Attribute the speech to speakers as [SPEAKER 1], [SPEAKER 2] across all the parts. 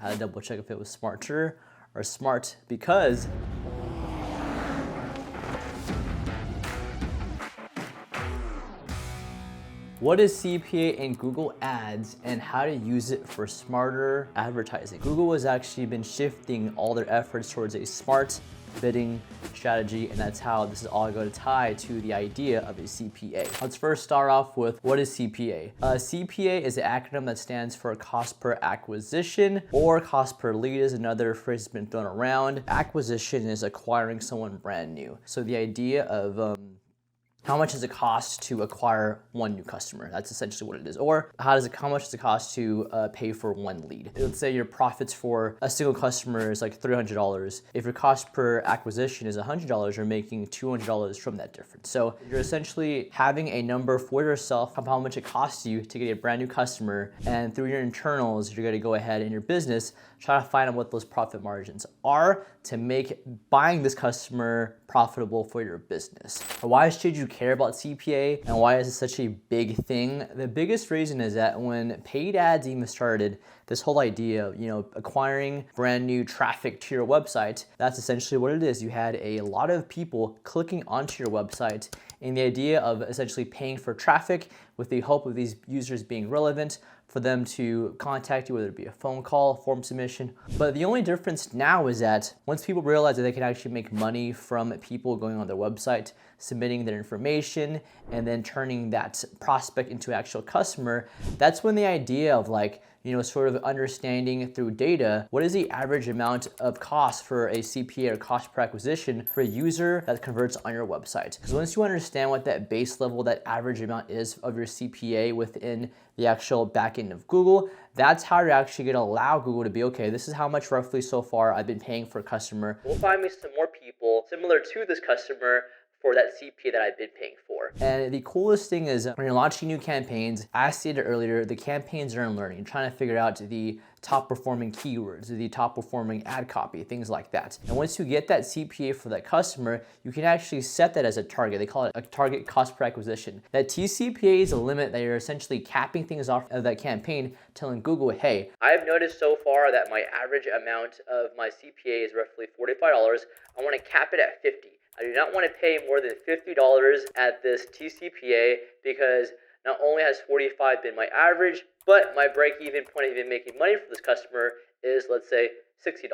[SPEAKER 1] I had to double check if it was smarter or smart because what is CPA in Google Ads and how to use it for smarter advertising? Google has actually been shifting all their efforts towards a smart bidding strategy, and that's how this is all going to tie to the idea of a CPA. Let's first start off with what is CPA? CPA is an acronym that stands for cost per acquisition, or cost per lead is another phrase that's been thrown around. Acquisition is acquiring someone brand new. So the idea of how much does it cost to acquire one new customer? That's essentially what it is. Or how much does it cost to pay for one lead? Let's say your profits for a single customer is like $300. If your cost per acquisition is $100, you're making $200 from that difference. So you're essentially having a number for yourself of how much it costs you to get a brand new customer, and through your internals, you're gonna go ahead in your business, try to find out what those profit margins are to make buying this customer profitable for your business. Why should you care about CPA and why is it such a big thing? The biggest reason is that when paid ads even started, this whole idea of, acquiring brand new traffic to your website, that's essentially what it is. You had a lot of people clicking onto your website, and the idea of essentially paying for traffic with the hope of these users being relevant for them to contact you, whether it be a phone call, form submission. But the only difference now is that once people realize that they can actually make money from people going on their website, submitting their information, and then turning that prospect into an actual customer, that's when the idea of sort of understanding through data, what is the average amount of cost for a CPA or cost per acquisition for a user that converts on your website? Because once you understand what that base level, that average amount is of your CPA within the actual backend of Google, that's how you're actually gonna allow Google to be, okay, this is how much roughly so far I've been paying for a customer. We'll find me some more people similar to this customer for that CPA that I've been paying for. And the coolest thing is when you're launching new campaigns, as stated earlier, the campaigns are in learning. You're trying to figure out the top performing keywords, the top performing ad copy, things like that. And once you get that CPA for that customer, you can actually set that as a target. They call it a target cost per acquisition. That tCPA is a limit that you're essentially capping things off of that campaign, telling Google, hey, I've noticed so far that my average amount of my CPA is roughly $45. I want to cap it at 50. I do not want to pay more than $50 at this tCPA because not only has 45 been my average, but my break-even point of even making money for this customer is, let's say, $60.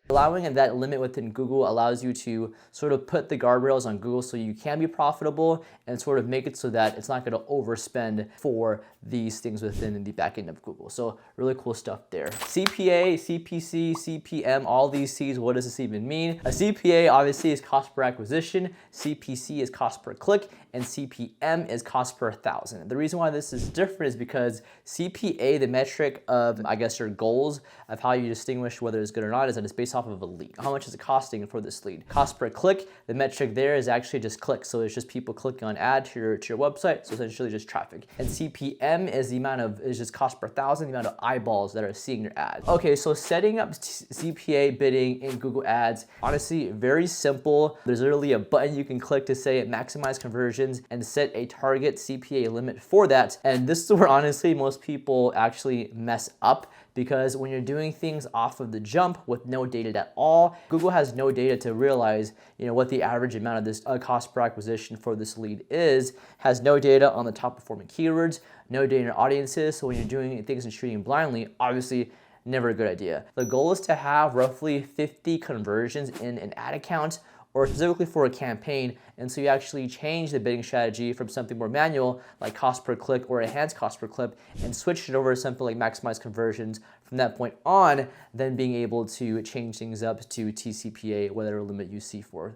[SPEAKER 1] Allowing that limit within Google allows you to sort of put the guardrails on Google so you can be profitable and sort of make it so that it's not going to overspend for these things within the backend of Google. So really cool stuff there. CPA, CPC, CPM, all these C's, what does this even mean? A CPA obviously is cost per acquisition, CPC is cost per click, and CPM is cost per 1,000. The reason why this is different is because CPA, the metric of, your goals of how you distinguish whether it's good or not, is that it's based off of a lead. How much is it costing for this lead? Cost per click, the metric there is actually just clicks. So it's just people clicking on ad to your website. So essentially just traffic. And CPM is just cost per 1,000, the amount of eyeballs that are seeing your ad. Okay, so setting up CPA bidding in Google Ads, honestly, very simple. There's literally a button you can click to say maximize conversions and set a target CPA limit for that. And this is where honestly most people actually mess up, because when you're doing things off of the jump with no data at all, Google has no data to realize, what the average amount of this cost per acquisition for this lead is, has no data on the top performing keywords, no data in audiences. So when you're doing things and shooting blindly, obviously never a good idea. The goal is to have roughly 50 conversions in an ad account, or specifically for a campaign. And so you actually change the bidding strategy from something more manual like cost per click or enhanced cost per click and switch it over to something like maximize conversions from that point on, then being able to change things up to tCPA, whatever limit you see for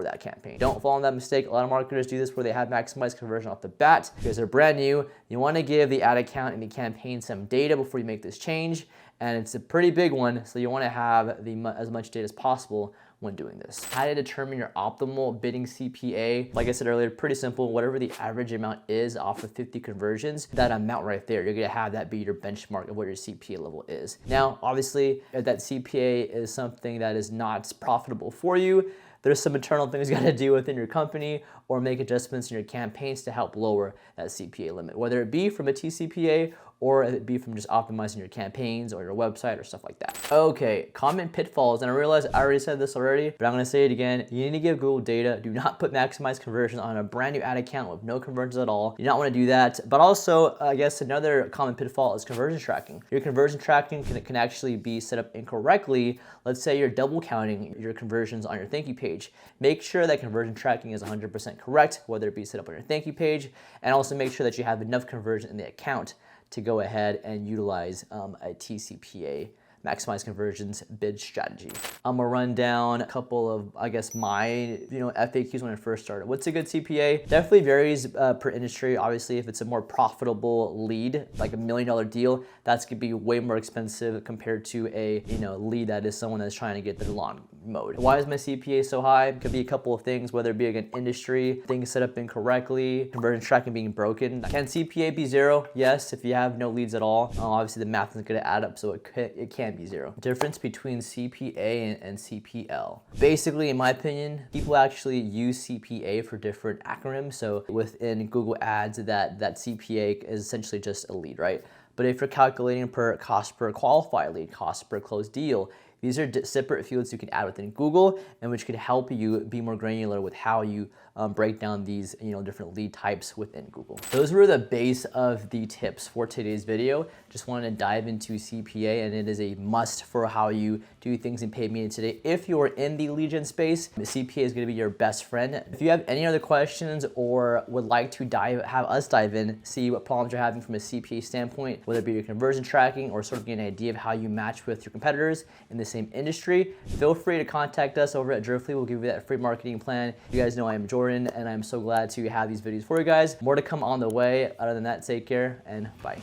[SPEAKER 1] that campaign. Don't fall in that mistake. A lot of marketers do this where they have maximized conversion off the bat because they're brand new. You want to give the ad account and the campaign some data before you make this change, and it's a pretty big one, so you want to have as much data as possible when doing this. How to determine your optimal bidding CPA? Like I said earlier, pretty simple. Whatever the average amount is off of 50 conversions, that amount right there, you're gonna have that be your benchmark of what your CPA level is. Now, obviously, if that CPA is something that is not profitable for you, there's some internal things you gotta do within your company or make adjustments in your campaigns to help lower that CPA limit, whether it be from a tCPA or it be from just optimizing your campaigns or your website or stuff like that. Okay, common pitfalls, and I realize I already said this already, but I'm gonna say it again. You need to give Google data. Do not put maximize conversions on a brand new ad account with no conversions at all. You don't wanna do that. But also, I guess another common pitfall is conversion tracking. Your conversion tracking can actually be set up incorrectly. Let's say you're double counting your conversions on your thank you page. Make sure that conversion tracking is 100% correct, whether it be set up on your thank you page, and also make sure that you have enough conversion in the account to go ahead and utilize a tCPA, maximize conversions bid strategy. I'm gonna run down a couple of, I guess, my FAQs when I first started. What's a good CPA? Definitely varies per industry. Obviously, if it's a more profitable lead, like $1 million deal, that's gonna be way more expensive compared to a lead that is someone that's trying to get their lawn mowed. Why is my CPA so high? It could be a couple of things, whether it be like an industry, things set up incorrectly, conversion tracking being broken. Can CPA be 0? Yes, if you have no leads at all. Obviously, the math isn't gonna add up, so it can be 0. Difference between CPA and CPL. Basically, in my opinion, people actually use CPA for different acronyms. So within Google Ads, that CPA is essentially just a lead, right? But if you're calculating per cost per qualified lead, cost per closed deal, these are separate fields you can add within Google, and which could help you be more granular with how you break down these different lead types within Google. Those were the base of the tips for today's video. Just wanted to dive into CPA, and it is a must for how you do things in paid media today. If you're in the lead gen space, the CPA is going to be your best friend. If you have any other questions or would like to have us dive in, see what problems you're having from a CPA standpoint, whether it be your conversion tracking or sort of get an idea of how you match with your competitors in the same industry, feel free to contact us over at Driftly. We'll give you that free marketing plan. You guys know I am Jordan, and I'm so glad to have these videos for you guys. More to come on the way. Other than that, take care and bye.